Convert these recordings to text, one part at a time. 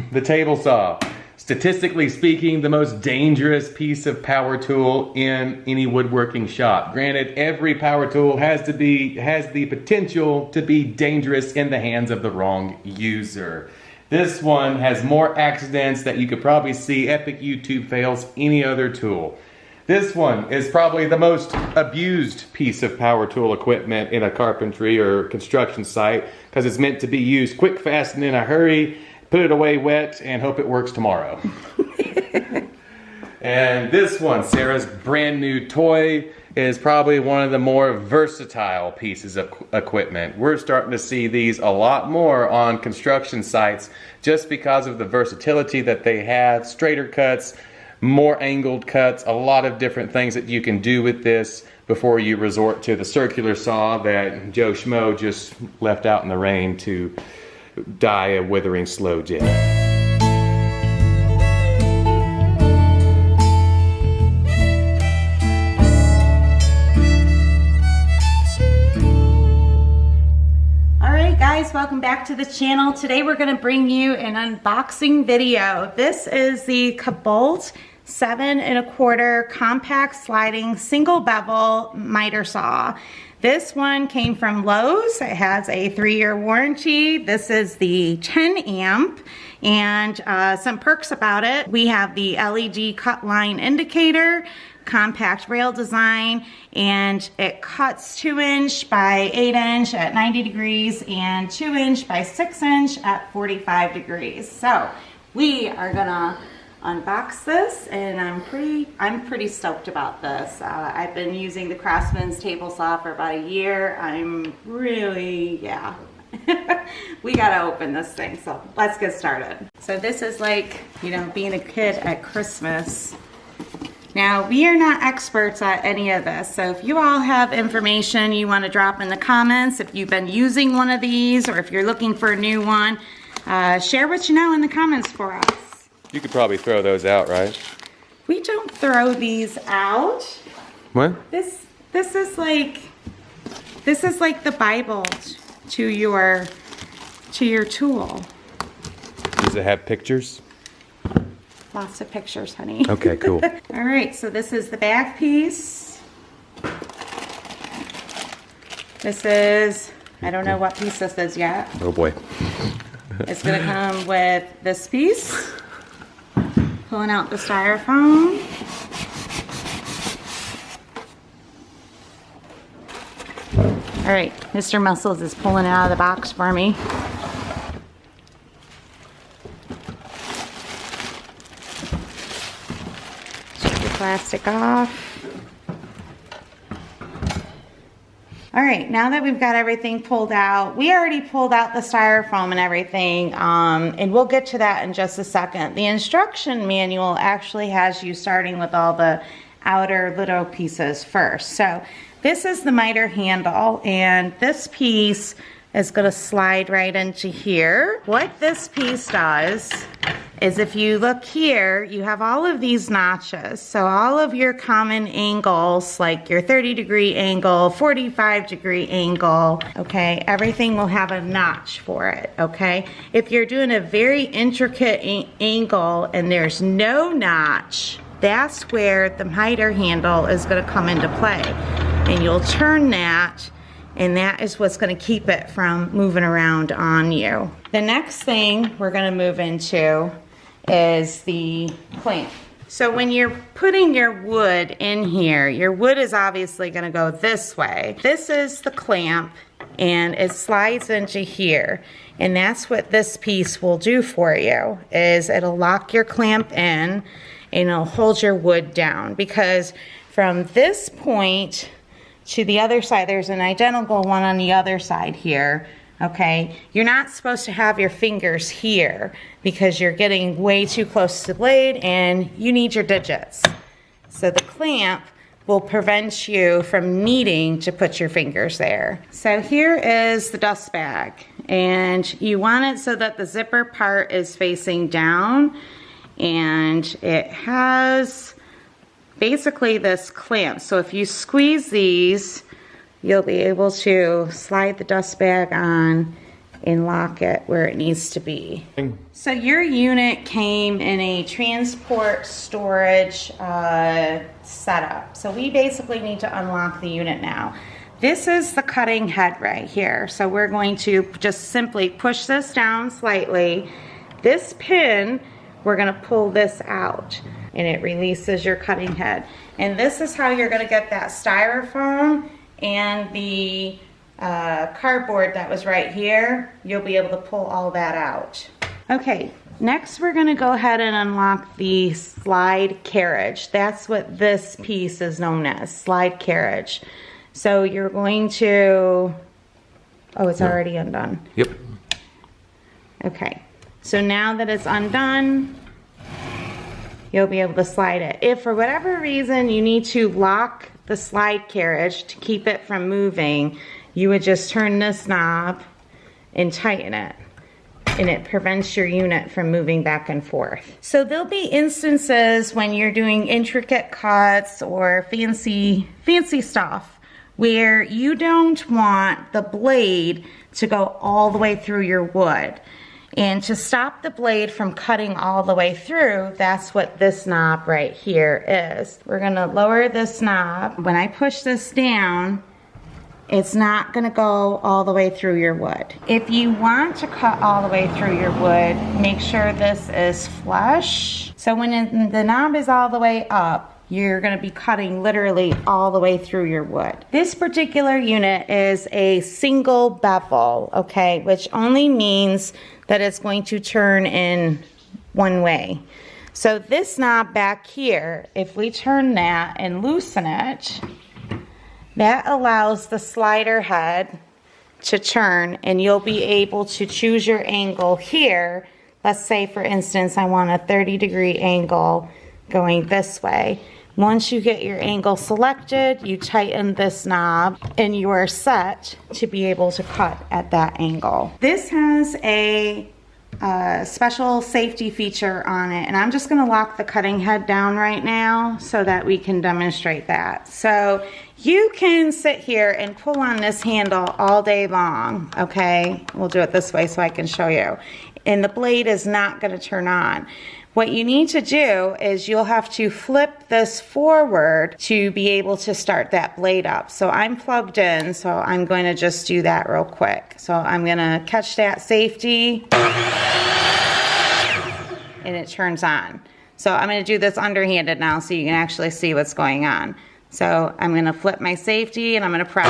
The table saw. Statistically speaking, the most dangerous piece of power tool in any woodworking shop. Granted, every power tool has the potential to be dangerous in the hands of the wrong user. This one has more accidents that you could probably see epic YouTube fails any other tool. This one is probably the most abused piece of power tool equipment in a carpentry or construction site because it's meant to be used quick, fast, and in a hurry. Put it away wet and hope it works tomorrow. And this one, Sarah's brand new toy, is probably one of the more versatile pieces of equipment. We're starting to see these a lot more on construction sites just because of the versatility that they have. Straighter cuts, more angled cuts, a lot of different things that you can do with this before you resort to the circular saw that Joe Schmo just left out in the rain to die a withering slow death. Alright guys, welcome back to the channel. Today we're going to bring you an unboxing video. This is the Kobalt 7 1/4 compact sliding single bevel miter saw. This one came from Lowe's. It has a 3-year warranty. This is the 10 amp and some perks about it. We have the LED cut line indicator, compact rail design, and it cuts 2" by 8" at 90 degrees and 2" by 6" at 45 degrees. So we are gonna unbox this, and I'm pretty stoked about this. I've been using the Craftsman's table saw for about a year. I'm really, yeah. We gotta open this thing, so let's get started. So this is like, you know, being a kid at Christmas. Now, we are not experts at any of this, so if you all have information you want to drop in the comments, if you've been using one of these or if you're looking for a new one, share what you know in the comments for us. You could probably throw those out, right? We don't throw these out. What? This is like the Bible to your tool. Does it have pictures? Lots of pictures, honey. Okay, cool. All right, so this is the back piece. This is, I don't know what piece this is yet. Oh boy. It's gonna come with this piece. Pulling out the styrofoam. All right, Mr. Muscles is pulling it out of the box for me. Take the plastic off. All right, now that we've got everything pulled out, we already pulled out the styrofoam and everything, and we'll get to that in just a second. The instruction manual actually has you starting with all the outer little pieces first. So this is the miter handle, and this piece is going to slide right into here. What this piece does is, if you look here, you have all of these notches. So all of your common angles, like your 30-degree angle, 45-degree angle, okay, everything will have a notch for it, okay? If you're doing a very intricate angle and there's no notch, that's where the miter handle is going to come into play. And you'll turn that, and that is what's going to keep it from moving around on you. The next thing we're going to move into is the clamp. So when you're putting your wood in here, your wood is obviously going to go this way. This is the clamp, and it slides into here. And that's what this piece will do for you, is it'll lock your clamp in, and it'll hold your wood down. Because from this point to the other side, there's an identical one on the other side here, okay? You're not supposed to have your fingers here because you're getting way too close to the blade and you need your digits. So the clamp will prevent you from needing to put your fingers there. So here is the dust bag, and you want it so that the zipper part is facing down, and it has basically this clamp. So if you squeeze these, you'll be able to slide the dust bag on and lock it where it needs to be. So your unit came in a transport storage setup. So we basically need to unlock the unit now. This is the cutting head right here. So we're going to just simply push this down slightly. This pin, we're gonna pull this out and it releases your cutting head. And this is how you're gonna get that styrofoam and the cardboard that was right here. You'll be able to pull all that out. Okay, next we're gonna go ahead and unlock the slide carriage. That's what this piece is known as, slide carriage. So you're going to, oh, it's already undone. Yep. Okay, so now that it's undone, you'll be able to slide it. If for whatever reason you need to lock the slide carriage to keep it from moving, you would just turn this knob and tighten it, and it prevents your unit from moving back and forth. So there'll be instances when you're doing intricate cuts or fancy stuff where you don't want the blade to go all the way through your wood. And to stop the blade from cutting all the way through, that's what this knob right here is. We're gonna lower this knob. When I push this down, it's not gonna go all the way through your wood. If you want to cut all the way through your wood, make sure this is flush. So when the knob is all the way up, you're gonna be cutting literally all the way through your wood. This particular unit is a single bevel, okay, which only means that it's going to turn in one way. So this knob back here, if we turn that and loosen it, that allows the slider head to turn, and you'll be able to choose your angle here. Let's say, for instance, I want a 30-degree angle going this way. Once you get your angle selected, you tighten this knob and you are set to be able to cut at that angle. This has a special safety feature on it, and I'm just going to lock the cutting head down right now so that we can demonstrate that. So you can sit here and pull on this handle all day long, okay? We'll do it this way so I can show you. And the blade is not going to turn on. What you need to do is you'll have to flip this forward to be able to start that blade up. So I'm plugged in, so I'm going to just do that real quick. So I'm going to catch that safety, and it turns on. So I'm going to do this underhanded now so you can actually see what's going on. So I'm going to flip my safety and I'm going to press.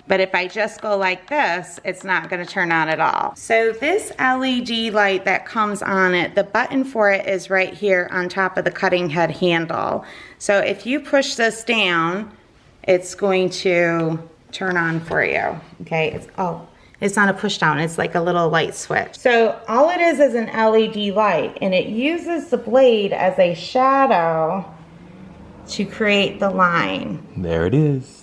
But if I just go like this, it's not going to turn on at all. So this LED light that comes on it, the button for it is right here on top of the cutting head handle. So if you push this down, it's going to turn on for you. Okay, it's not a push down, it's like a little light switch. So all it is an LED light, and it uses the blade as a shadow to create the line. There it is.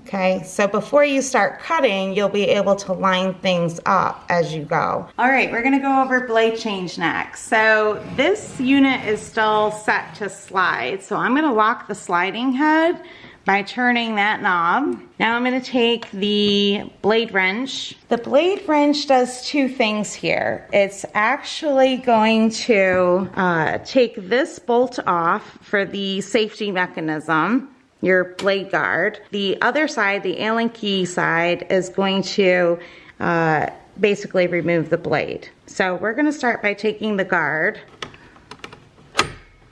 Okay, so before you start cutting, you'll be able to line things up as you go. All right, we're gonna go over blade change next. So this unit is still set to slide. So I'm gonna lock the sliding head by turning that knob. Now I'm gonna take the blade wrench. The blade wrench does two things here. It's actually going to take this bolt off for the safety mechanism, your blade guard. The other side, the Allen key side, is going to basically remove the blade. So we're gonna start by taking the guard,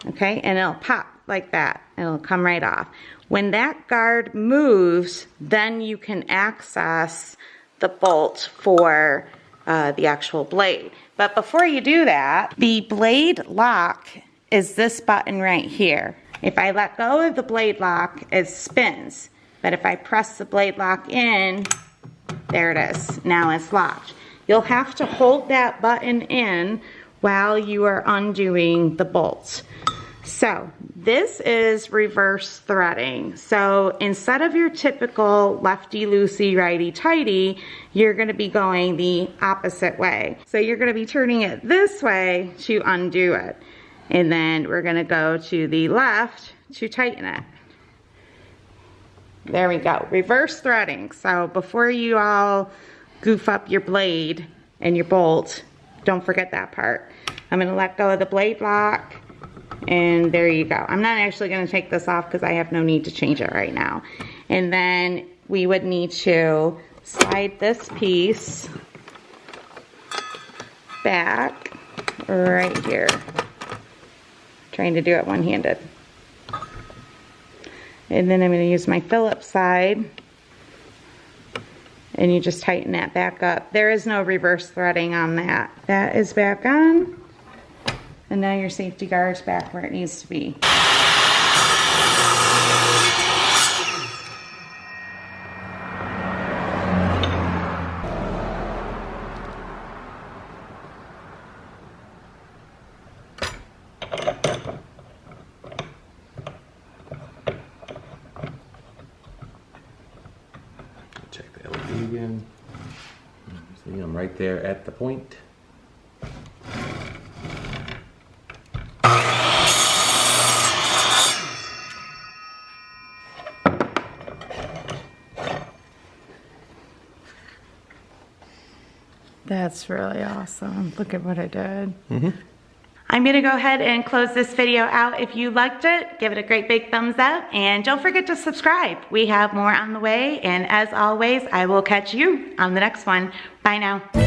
okay, and it'll pop like that. It'll come right off. When that guard moves, then you can access the bolt for the actual blade. But before you do that, the blade lock is this button right here. If I let go of the blade lock, it spins. But if I press the blade lock in, there it is. Now it's locked. You'll have to hold that button in while you are undoing the bolts. So this is reverse threading. So instead of your typical lefty-loosey, righty-tighty, you're gonna be going the opposite way. So you're gonna be turning it this way to undo it. And then we're gonna go to the left to tighten it. There we go. Reverse threading. So before you all goof up your blade and your bolt, don't forget that part. I'm going to let go of the blade lock, and there you go. I'm not actually going to take this off because I have no need to change it right now. And then we would need to slide this piece back right here. Trying to do it one-handed. And then I'm going to use my Phillips side, and you just tighten that back up. There is no reverse threading on that. That is back on, and now your safety guard's back where it needs to be. Check the LED again. See, I'm right there at the point. That's really awesome. Look at what I did. I'm gonna go ahead and close this video out. If you liked it, give it a great big thumbs up, and don't forget to subscribe. We have more on the way, and as always, I will catch you on the next one. Bye now.